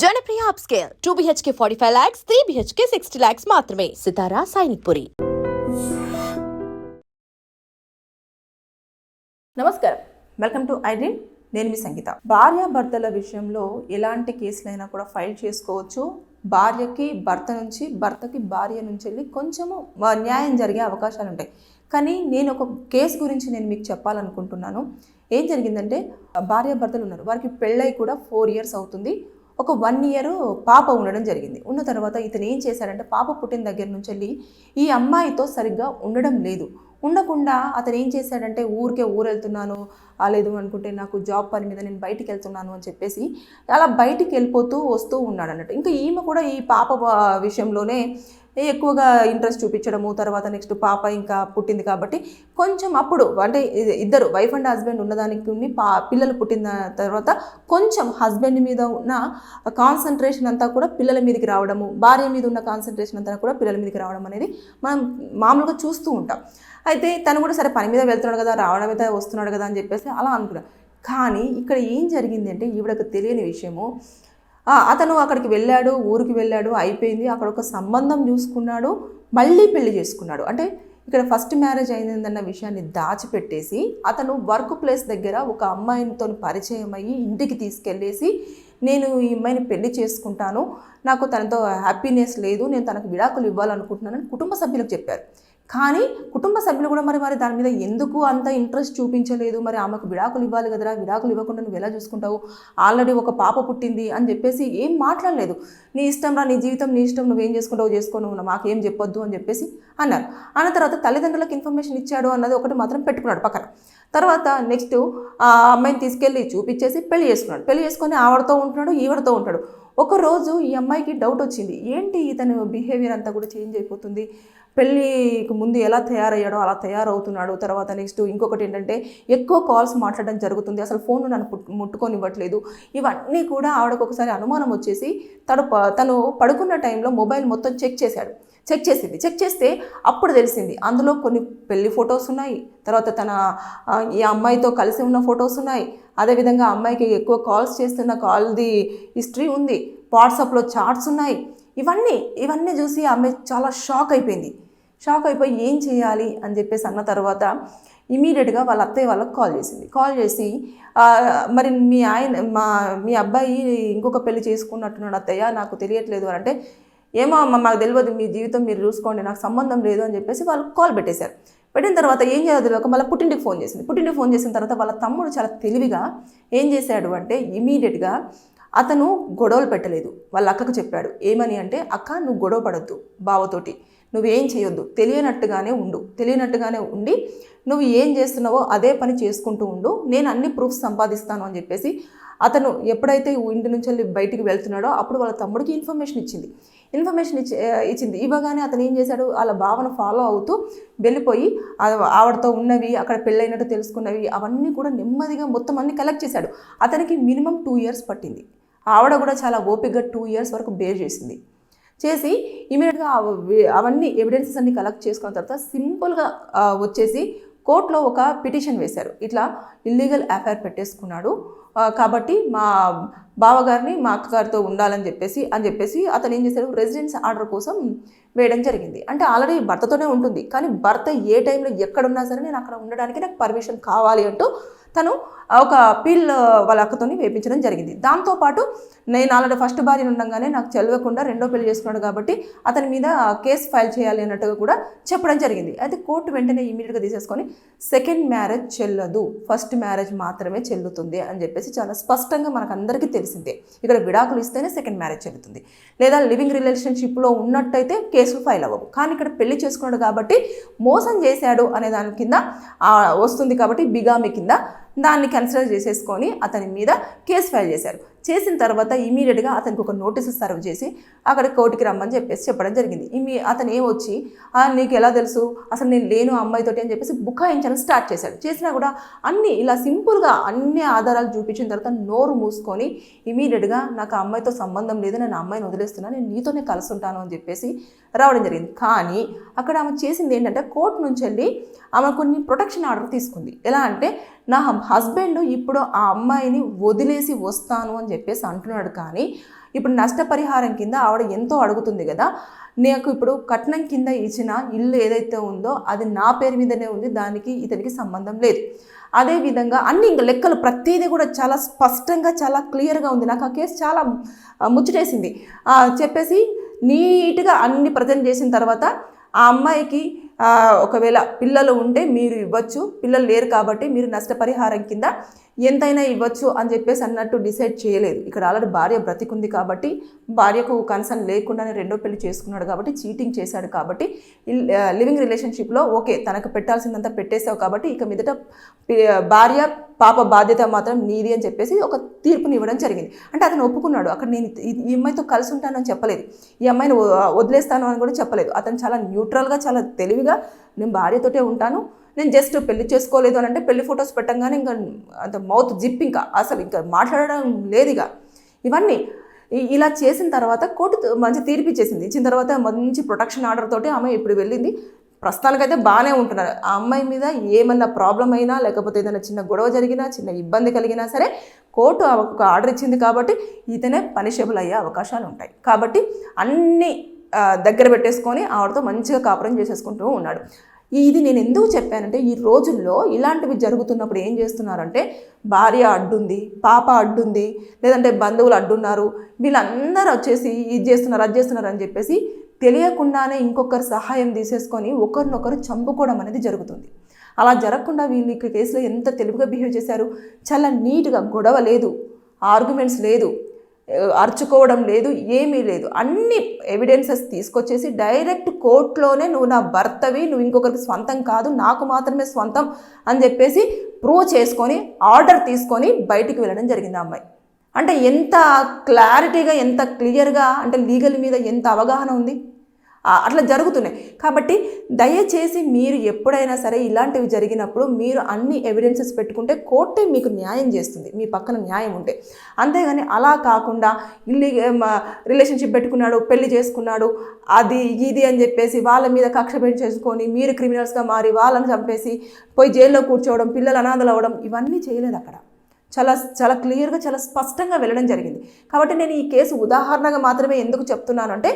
Janapriya upscale 2 BHK 45 lakhs, 3 BHK 60 lakhs మాత్రమే. సితారా సైనిక్పురి. నమస్కారం, welcome to I dream. నేను మీ సంగీత. భార్యాభర్తల విషయంలో ఎలాంటి కేసులైనా కూడా ఫైల్ చేసుకోవచ్చు. భార్యకి భర్త నుంచి, భర్తకి భార్య నుంచి వెళ్ళి కొంచెము న్యాయం జరిగే అవకాశాలు ఉంటాయి. కానీ నేను ఒక కేసు గురించి నేను మీకు చెప్పాలనుకుంటున్నాను. ఏం జరిగిందంటే, భార్యాభర్తలు ఉన్నారు, వారికి పెళ్ళై కూడా 4 years అవుతుంది. ఒక 1 year పాప ఉండడం జరిగింది. ఉన్న తర్వాత ఇతను ఏం చేశాడంటే, పాప పుట్టిన దగ్గర నుంచి వెళ్ళి ఈ అమ్మాయితో సరిగ్గా ఉండడం లేదు. ఉండకుండా అతను ఏం చేశాడంటే, ఊరెళ్తున్నాను లేదు అనుకుంటే నాకు జాబ్ పని మీద నేను బయటికి వెళ్తున్నాను అని చెప్పేసి అలా బయటికి వెళ్ళిపోతూ వస్తూ ఉన్నాడు అన్నట్టు. ఇంకా ఈమె కూడా ఈ పాప విషయంలోనే ఎక్కువగా ఇంట్రెస్ట్ చూపించడము. తర్వాత నెక్స్ట్ పాప ఇంకా పుట్టింది కాబట్టి కొంచెం అప్పుడు అంటే ఇద్దరు వైఫ్ అండ్ హస్బెండ్ ఉన్నదానికి పిల్లలు పుట్టిన తర్వాత కొంచెం హస్బెండ్ మీద ఉన్న కాన్సన్ట్రేషన్ అంతా కూడా పిల్లల మీదకి రావడము, భార్య మీద ఉన్న కాన్సన్ట్రేషన్ అంతా కూడా పిల్లల మీదకి రావడం అనేది మనం మామూలుగా చూస్తూ ఉంటాం. అయితే తను కూడా సరే పని మీద వెళ్తున్నాడు కదా, రావడం అయితే వస్తున్నాడు కదా అని చెప్పేసి అలా అనుకున్నాడు. కానీ ఇక్కడ ఏం జరిగింది అంటే, ఈవిడకు తెలియని విషయము, అతను అక్కడికి వెళ్ళాడు, ఊరికి వెళ్ళాడు, అయిపోయింది. అక్కడ ఒక సంబంధం చూసుకున్నాడు, మళ్ళీ పెళ్లి చేసుకున్నాడు. అంటే ఇక్కడ ఫస్ట్ మ్యారేజ్ అయిందన్న విషయాన్ని దాచిపెట్టేసి అతను వర్క్ ప్లేస్ దగ్గర ఒక అమ్మాయితో పరిచయం అయ్యి ఇంటికి తీసుకెళ్ళేసి, నేను ఈ అమ్మాయిని పెళ్లి చేసుకుంటాను, నాకు తనతో హ్యాపీనెస్ లేదు, నేను తనకు విడాకులు ఇవ్వాలనుకుంటున్నానని కుటుంబ సభ్యులకు చెప్పారు. కానీ కుటుంబ సభ్యులు కూడా మరి దాని మీద ఎందుకు అంత ఇంట్రెస్ట్ చూపించలేదు. మరి ఆమెకు విడాకులు ఇవ్వాలి కదరా, విడాకులు ఇవ్వకుండా నువ్వు ఎలా చూసుకుంటావు, ఆల్రెడీ ఒక పాప పుట్టింది అని చెప్పేసి ఏం మాట్లాడలేదు. నీ ఇష్టం రా, నీ జీవితం నీ ఇష్టం, నువ్వేం చేసుకుంటావు చేసుకో, నువ్వు మాకేం చెప్పొద్దు అని చెప్పేసి అన్నారు. అన్న తర్వాత తల్లిదండ్రులకు ఇన్ఫర్మేషన్ ఇచ్చాడు అన్నది ఒకటి మాత్రం పెట్టుకున్నాడు పక్కన. తర్వాత నెక్స్ట్ ఆ అమ్మాయిని తీసుకెళ్ళి చూపించేసి పెళ్లి చేసుకున్నాడు. పెళ్లి చేసుకొని ఆవిడతో ఉంటున్నాడు, ఈవిడతో ఉంటాడు. ఒకరోజు ఈ అమ్మాయికి డౌట్ వచ్చింది, ఏంటి ఇతను బిహేవియర్ అంతా కూడా చేంజ్ అయిపోతుంది, పెళ్ళికి ముందు ఎలా తయారయ్యాడో అలా తయారవుతున్నాడు. తర్వాత నెక్స్ట్ ఇంకొకటి ఏంటంటే, ఎక్కువ కాల్స్ మాట్లాడడం జరుగుతుంది, అసలు ఫోన్ నన్ను ముట్టుకొనివ్వట్లేదు. ఇవన్నీ కూడా ఆవిడకు ఒకసారి అనుమానం వచ్చేసి తను పడుకున్న టైంలో మొబైల్ మొత్తం చెక్ చేస్తే అప్పుడు తెలిసింది అందులో కొన్ని పెళ్లి ఫొటోస్ ఉన్నాయి, తర్వాత తన ఈ అమ్మాయితో కలిసి ఉన్న ఫొటోస్ ఉన్నాయి, అదేవిధంగా అమ్మాయికి ఎక్కువ కాల్స్ చేస్తున్న కాల్ది హిస్టరీ ఉంది, వాట్సాప్లో చాట్స్ ఉన్నాయి. ఇవన్నీ చూసి ఆమె చాలా షాక్ అయిపోయి ఏం చేయాలి అని చెప్పేసి అన్న తర్వాత ఇమీడియట్గా వాళ్ళ అత్తయ్య వాళ్ళకి కాల్ చేసి మరి మీ అబ్బాయి ఇంకొక పెళ్లి చేసుకున్నట్టున్నాడు అత్తయ్య, నాకు తెలియట్లేదు అని అంటే, ఏమో అమ్మ మాకు తెలియదు, మీ జీవితం మీరు చూసుకోండి, నాకు సంబంధం లేదు అని చెప్పేసి వాళ్ళు కాల్ పెట్టేశారు. పెట్టిన తర్వాత ఏం చేయాలో తెలియక మళ్ళీ పుట్టింటికి ఫోన్ చేసిన తర్వాత వాళ్ళ తమ్ముడు చాలా తెలివిగా ఏం చేశాడు అంటే, ఇమీడియట్గా అతను గొడవలు పెట్టలేదు, వాళ్ళ అక్కకు చెప్పాడు. ఏమని అంటే, అక్క నువ్వు గొడవ పడద్దు బావతోటి, నువ్వేం చేయొద్దు, తెలియనట్టుగానే ఉండి నువ్వు ఏం చేస్తున్నావో అదే పని చేసుకుంటూ ఉండు, నేను అన్ని ప్రూఫ్స్ సంపాదిస్తాను అని చెప్పేసి అతను ఎప్పుడైతే ఇంటి నుంచి వెళ్ళి బయటికి వెళ్తున్నాడో అప్పుడు వాళ్ళ తమ్ముడికి ఇన్ఫర్మేషన్ ఇచ్చింది. ఇవ్వగానే అతను ఏం చేశాడు, వాళ్ళ భావన ఫాలో అవుతూ వెళ్ళిపోయి ఆవిడతో ఉన్నవి, అక్కడ పెళ్ళైనట్టు తెలుసుకున్నవి అవన్నీ కూడా నెమ్మదిగా మొత్తం అన్ని కలెక్ట్ చేశాడు. అతనికి మినిమం 2 years పట్టింది. ఆవిడ కూడా చాలా ఓపికగా 2 years వరకు బేర్ చేసి ఇమీడియట్గా అవన్నీ ఎవిడెన్సెస్ అన్ని కలెక్ట్ చేసుకున్న తర్వాత సింపుల్గా వచ్చేసి కోర్టులో ఒక పిటిషన్ వేశారు. ఇట్లా ఇల్లీగల్ అఫైర్ పెట్టేసుకున్నాడు కాబట్టి మా బావగారిని మా అక్కగారితో ఉండాలని చెప్పేసి అతను ఏం చేశాడు, రెసిడెన్స్ ఆర్డర్ కోసం వేయడం జరిగింది. అంటే ఆల్రెడీ భర్తతోనే ఉంటుంది, కానీ భర్త ఏ టైంలో ఎక్కడున్నా సరే నేను అక్కడ ఉండడానికి నాకు పర్మిషన్ కావాలి అంటూ తను ఒక అప్పీల్ వాళ్ళ అక్కతోని వేయించడం జరిగింది. దాంతోపాటు నేను ఆల్రెడీ ఫస్ట్ భార్య ఉండగానే నాకు చెలవకుండా రెండో పెళ్లి చేసుకున్నాడు కాబట్టి అతని మీద కేసు ఫైల్ చేయాలి అన్నట్టుగా కూడా చెప్పడం జరిగింది. అయితే కోర్టు వెంటనే ఇమీడియట్గా తీసేసుకొని సెకండ్ మ్యారేజ్ చెల్లదు, ఫస్ట్ మ్యారేజ్ మాత్రమే చెల్లుతుంది అని చెప్పేసి చాలా స్పష్టంగా మనకు అందరికీ తెలిసిందే. ఇక్కడ విడాకులు ఇస్తేనే సెకండ్ మ్యారేజ్ చెల్లుతుంది, లేదా లివింగ్ రిలేషన్షిప్లో ఉన్నట్టయితే కేసులు ఫైల్ అవ్వవు. కానీ ఇక్కడ పెళ్లి చేసుకున్నాడు కాబట్టి మోసం చేశాడు అనే దాని కింద వస్తుంది కాబట్టి బిగామి కింద దాన్ని కన్సిడర్ చేసేసుకొని అతని మీద కేసు ఫైల్ చేశారు. చేసిన తర్వాత ఇమీడియట్గా అతనికి ఒక నోటీసు సర్వ్ చేసి అక్కడ కోర్టుకి రమ్మని చెప్పడం జరిగింది. అతను ఏమొచ్చి నీకు ఎలా తెలుసు, అసలు నేను లేను అమ్మాయితోటి అని చెప్పేసి బుకాయించడం స్టార్ట్ చేశాడు. చేసినా కూడా అన్నీ ఇలా సింపుల్గా అన్ని ఆధారాలు చూపించిన తర్వాత నోరు మూసుకొని ఇమీడియట్గా నాకు ఆ అమ్మాయితో సంబంధం లేదు, నేను అమ్మాయిని వదిలేస్తున్నాను, నేను నీతోనే కలిసి ఉంటాను అని చెప్పేసి రావడం జరిగింది. కానీ అక్కడ ఆమె చేసింది ఏంటంటే, కోర్టు నుంచి వెళ్ళి ఆమె కొన్ని ప్రొటెక్షన్ ఆర్డర్ తీసుకుంది. ఎలా అంటే, నా హస్బెండ్ ఇప్పుడు ఆ అమ్మాయిని వదిలేసి వస్తాను అని అని చెప్పేసి అంటున్నాడు. కానీ ఇప్పుడు నష్టపరిహారం కింద ఆవిడ ఎంతో అడుగుతుంది కదా, నాకు ఇప్పుడు కట్నం కింద ఇచ్చిన ఇల్లు ఏదైతే ఉందో అది నా పేరు మీదనే ఉంది, దానికి ఇతనికి సంబంధం లేదు. అదేవిధంగా అన్ని ఇంకా లెక్కలు ప్రతిదీ కూడా చాలా స్పష్టంగా చాలా క్లియర్గా ఉంది. నాకు ఆ కేసు చాలా ముచ్చటేసింది. చెప్పేసి నీట్గా అన్ని ప్రజెంట్ చేసిన తర్వాత ఆ అమ్మాయికి ఒకవేళ పిల్లలు ఉంటే మీరు ఇవ్వచ్చు, పిల్లలు లేరు కాబట్టి మీరు నష్టపరిహారం కింద ఎంతైనా ఇవ్వచ్చు అని చెప్పేసి అన్నట్టు డిసైడ్ చేయలేదు. ఇక్కడ ఆల్రెడీ భార్య బ్రతికుంది కాబట్టి, భార్యకు కన్సర్న్ లేకుండానే రెండో పెళ్లి చేసుకున్నాడు కాబట్టి, చీటింగ్ చేశాడు కాబట్టి, లివింగ్ రిలేషన్షిప్లో ఓకే తనకు పెట్టాల్సిందంతా పెట్టేశావు కాబట్టి ఇక మీదట భార్య పాప బాధ్యత మాత్రం నీది అని చెప్పేసి ఒక తీర్పుని ఇవ్వడం జరిగింది. అంటే అతను ఒప్పుకున్నాడు. అక్కడ నేను ఈ అమ్మాయితో కలిసి ఉంటానని చెప్పలేదు, ఈ అమ్మాయిని వదిలేస్తాను అని కూడా చెప్పలేదు. అతను చాలా న్యూట్రల్గా చాలా తెలివిగా నేను భార్యతోటే ఉంటాను, నేను జస్ట్ పెళ్లి చేసుకోలేదు అని అంటే పెళ్లి ఫొటోస్ పెట్టంగానే ఇంకా అంత మౌత్ జిప్ ఇంకా అసలు ఇంకా మాట్లాడడం లేదు. ఇక ఇవన్నీ ఇలా చేసిన తర్వాత కోర్టు మంచి తీర్పు ఇచ్చేసింది. ఇచ్చిన తర్వాత మంచి ప్రొటెక్షన్ ఆర్డర్ తోటి ఆమె ఇప్పుడు వెళ్ళింది. ప్రస్తుతానికైతే బాగానే ఉంటున్నారు. ఆ అమ్మాయి మీద ఏమన్నా ప్రాబ్లం అయినా లేకపోతే ఏదైనా చిన్న గొడవ జరిగినా చిన్న ఇబ్బంది కలిగినా సరే కోర్టు ఒక ఆర్డర్ ఇచ్చింది కాబట్టి ఇతనే పనిషబుల్ అయ్యే అవకాశాలు ఉంటాయి. కాబట్టి అన్నీ దగ్గర పెట్టేసుకొని ఆవిడతో మంచిగా కాపురం చేసేసుకుంటూ ఉన్నాడు. ఇది నేను ఎందుకు చెప్పానంటే ఈ రోజుల్లో ఇలాంటివి జరుగుతున్నప్పుడు ఏం చేస్తున్నారంటే భార్య అడ్డుంది, పాప అడ్డుంది, లేదంటే బంధువులు అడ్డున్నారు, వీళ్ళందరూ వచ్చేసి ఇది చేస్తున్నారు అది చేస్తున్నారు అని చెప్పేసి తెలియకుండానే ఇంకొకరి సహాయం తీసేసుకొని ఒకరినొకరు చంపుకోవడం అనేది జరుగుతుంది. అలా జరగకుండా వీళ్ళు ఈ కేసులో ఎంత తెలివిగా బిహేవ్ చేశారు. చాలా నీట్గా, గొడవ లేదు, ఆర్గ్యుమెంట్స్ లేదు, అరుచుకోవడం లేదు, ఏమీ లేదు. అన్ని ఎవిడెన్సెస్ తీసుకొచ్చేసి డైరెక్ట్ కోర్టులోనే నువ్వు నా భర్తవి, నువ్వు ఇంకొకరికి స్వంతం కాదు, నాకు మాత్రమే స్వంతం అని చెప్పేసి ప్రూవ్ చేసుకొని ఆర్డర్ తీసుకొని బయటికి వెళ్ళడం జరిగింది ఆ అమ్మాయి. అంటే ఎంత క్లారిటీగా, ఎంత క్లియర్గా, అంటే లీగల్ మీద ఎంత అవగాహన ఉంది, అట్లా జరుగుతున్నాయి. కాబట్టి దయచేసి మీరు ఎప్పుడైనా సరే ఇలాంటివి జరిగినప్పుడు మీరు అన్ని ఎవిడెన్సెస్ పెట్టుకుంటే కోర్టే మీకు న్యాయం చేస్తుంది, మీ పక్కన న్యాయం ఉంటే. అంతేగాని అలా కాకుండా రిలేషన్షిప్ పెట్టుకున్నాడు, పెళ్లి చేసుకున్నాడు, అది ఇది అని చెప్పేసి వాళ్ళ మీద కక్ష పెంచేసుకొని మీరు క్రిమినల్స్గా మారి వాళ్ళని చంపేసి పోయి జైల్లో కూర్చోవడం, పిల్లలు అనాథలు అవ్వడం, ఇవన్నీ చేయలేదు. అక్కడ చాలా చాలా క్లియర్గా చాలా స్పష్టంగా వెళ్ళడం జరిగింది. కాబట్టి నేను ఈ కేసు ఉదాహరణగా మాత్రమే ఎందుకు చెప్తున్నానంటే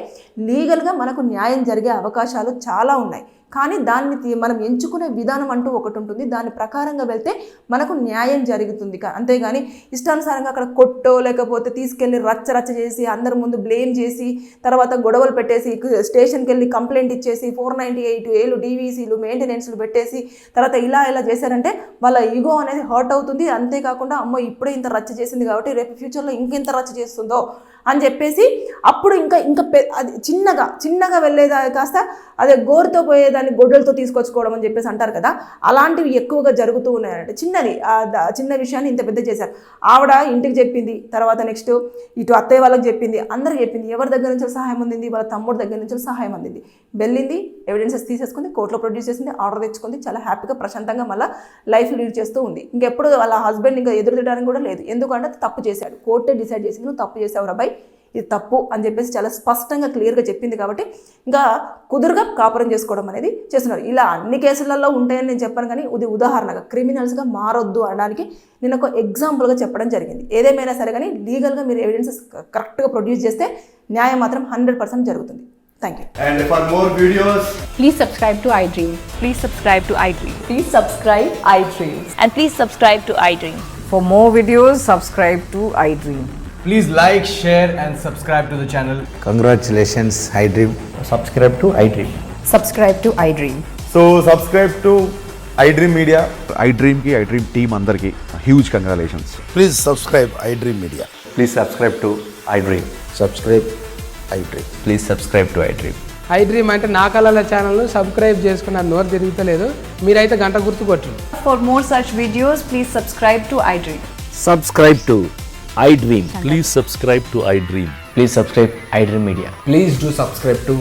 లీగల్గా మనకు న్యాయం జరిగే అవకాశాలు చాలా ఉన్నాయి. కానీ దాన్ని మనం ఎంచుకునే విధానం అంటూ ఒకటి ఉంటుంది, దాని ప్రకారంగా వెళ్తే మనకు న్యాయం జరుగుతుంది. అంతేగాని ఇష్టానుసారంగా అక్కడ కొట్టో లేకపోతే తీసుకెళ్ళి రచ్చ చేసి అందరి ముందు బ్లేమ్ చేసి తర్వాత గొడవలు పెట్టేసి స్టేషన్కి వెళ్ళి కంప్లైంట్ ఇచ్చేసి 498 ఏళ్ళు డీవీసీలు మెయింటెనెన్స్లు పెట్టేసి తర్వాత ఇలా చేశారంటే వాళ్ళ ఈగో అనేది హర్ట్ అవుతుంది. అంతేకాకుండా అమ్మో ఇప్పుడే ఇంత రచ్చ చేసింది కాబట్టి రేపు ఫ్యూచర్లో ఇంకెంత రచ్చ చేస్తుందో అని చెప్పేసి అప్పుడు ఇంకా అది చిన్నగా వెళ్ళేదా కాస్త అదే గోరుతో పోయేదాన్ని గొడ్డలతో తీసుకొచ్చుకోవడం అని చెప్పేసి అంటారు కదా, అలాంటివి ఎక్కువగా జరుగుతూ ఉన్నాయంటే చిన్న విషయాన్ని ఇంత పెద్ద చేశారు. ఆవిడ ఇంటికి చెప్పింది, తర్వాత నెక్స్ట్ ఇటు అత్తయ్య వాళ్ళకి చెప్పింది, అందరికి చెప్పింది. ఎవరి దగ్గర నుంచి సహాయం అందింది? వాళ్ళ తమ్ముడు దగ్గర నుంచి సహాయం అందింది. వెళ్ళింది, ఎవిడెన్సెస్ తీసేసుకుంది, కోర్టులో ప్రొడ్యూస్ చేసింది, ఆర్డర్ తెచ్చుకుంది, చాలా హ్యాపీగా ప్రశాంతంగా మళ్ళీ లైఫ్ లీడ్ చేస్తూ ఉంది. ఇంకెప్పుడు వాళ్ళ హస్బెండ్ ఇంకా ఎదురు తిట్టడానికి కూడా లేదు. ఎందుకంటే తప్పు చేశాడు, కోర్టే డిసైడ్ చేసింది నువ్వు తప్పు చేసావు రాబాయ్, ఇది తప్పు అని చెప్పేసి చాలా స్పష్టంగా క్లియర్గా చెప్పింది. కాబట్టి ఇంకా కుదురుగా కాపురం చేసుకోవడం అనేది చేస్తున్నారు. ఇలా అన్ని కేసులలో ఉంటాయని నేను చెప్పాను, కానీ ఇది ఉదాహరణగా క్రిమినల్స్గా మారొద్దు అనడానికి నేను ఒక ఎగ్జాంపుల్గా చెప్పడం జరిగింది. ఏదేమైనా సరే కానీ లీగల్గా మీరు ఎవిడెన్సెస్ కరెక్ట్గా ప్రొడ్యూస్ చేస్తే న్యాయం మాత్రం 100% జరుగుతుంది. Thank you. And for more videos, please subscribe to iDream. Please subscribe to iDream. Please subscribe iDream. And please subscribe to iDream. For more videos, subscribe to iDream. please like, share and subscribe to the channel. Congratulations, iDream. Subscribe to iDream. Subscribe to iDream. So subscribe to iDream Media. iDream ki iDream team andarki huge congratulations. Please subscribe iDream Media. Please subscribe to iDream. Subscribe iDream. Please subscribe to iDream. iDream అంటే నా కళల channel subscribe చేసుకున్న నోరు తిరుగుతలేదు, మీరైతే గంట గుర్తు కొట్టండి. For more such videos, please subscribe to iDream. Subscribe to iDream. Please subscribe to iDream. Please subscribe iDream Media. Please do subscribe to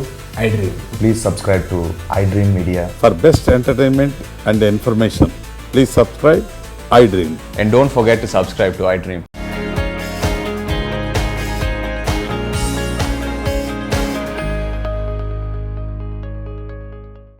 iDream. Please subscribe to iDream Media. For best entertainment and information, please subscribe iDream. And don't forget to subscribe to iDream.